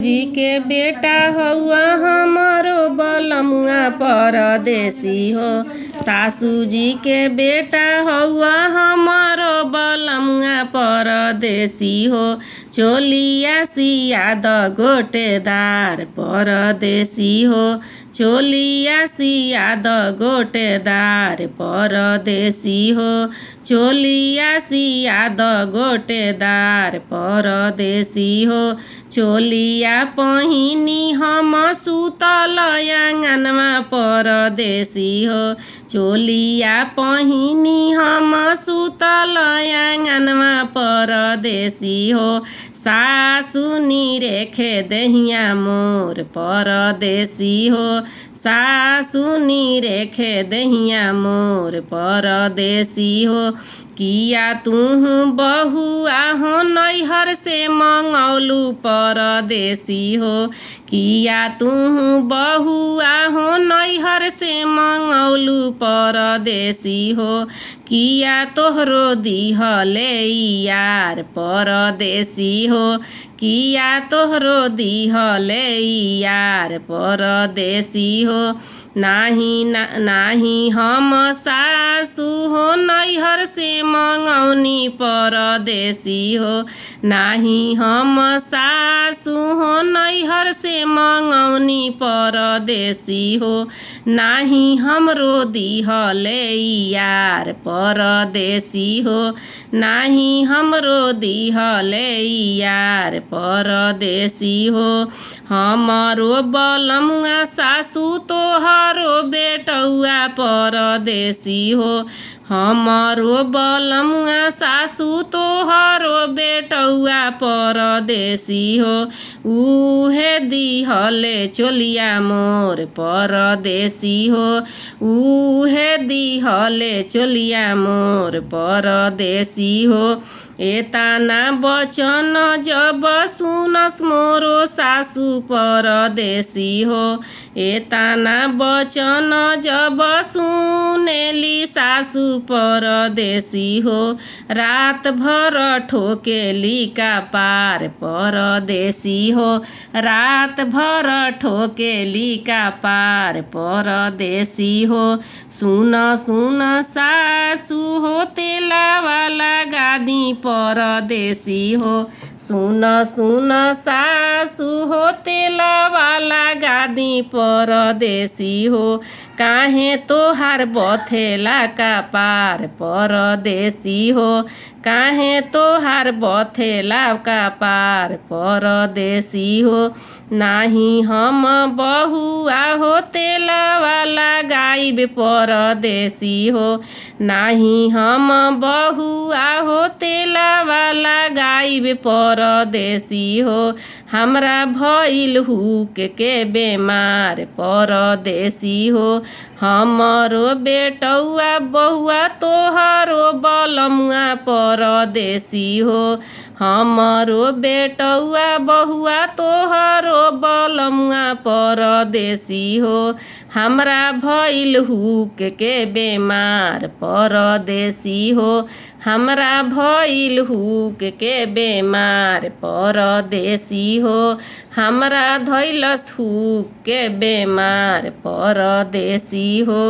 जी के बेटा हौआ हमारो बलमुआ परदेसी हो। सासू जी के बेटा हौआ हमारो बलमुआ परदेसी हो। चोलिया सिया द गोटेदार परदेसी हो। चोलिया सिया द गोटेदार परदेसी हो। चोलिया सिया द गोटेदार परदेसी हो। चोलिया पहिनी हम सुतल आंगनमा परदेसी हो। चोलिया पहिनी हम सुतल आंगनमा परदेसी हो। सासु निरेखे दहिया मोर परदेसी हो। सासु निरेखे दहिया मोर परदेसी हो। किया तुहु बहुआ हो नैहर से मंगौलू परदेसी हो। किया तुहु बहुआ हो नैहर से मंगौलू परदेसी हो। किया तोहरो दिहले यार परदेसी हो। किया तोहरो दिहले यार परदेसी हो। नाही हम सासु हो नैहर से मंगौनी परदेसी हो। नाही हम सासु हो नैहर से मंगौनी परदेसी हो। नाही हमरो दिहले यार परदेसी हो। नाही हमरो दिहले यार परदेसी हो। हमारो बलमुआ सासु तोहरो बेटौआ परदेसी हो। हमारो बलमुआ सासु तोहरो बेटौआ परदेसी हो। उहे दिहले चोलिया मोर परदेसी हो। उहे दिहले चोलिया मोर परदेसी हो। एतना बचन जब सुनस मोरो सासु परदेसी हो। एतना बचन जब सुनेली सासु परदेसी हो। रात भर ठोकेली का पार परदेसी हो। रात भर ठोकेली का पार परदेसी हो। सुन सुन सासु हो तेलावा लगादी परदेसी हो। सुन सुन सासु हो तेलावा लगादी परदेसी हो। काहे तोहार बथेला का पार परदेसी हो। काहे तोहार बथेला का पार परदेसी हो। नाही हम बहुआ हो तेलावा लगाइब परदेसी हो। नाही हम बहुआ हो तेलावा लगाइब परदेसी हो। हमरा भइल हुक के बेमार परदेसी हो। हमरो बेटौआ बहुआ तोहरो बलमुआ परदेसी हो। हमरो बेटौआ बहुआ तोहरो बलमुआ परदेसी हो। हमरा भइल हुक के बेमार परदेसी हो। हमरा भइल हुक के बेमार परदेसी हो। हमरा धैलस हुक के बेमार परदेसी हो।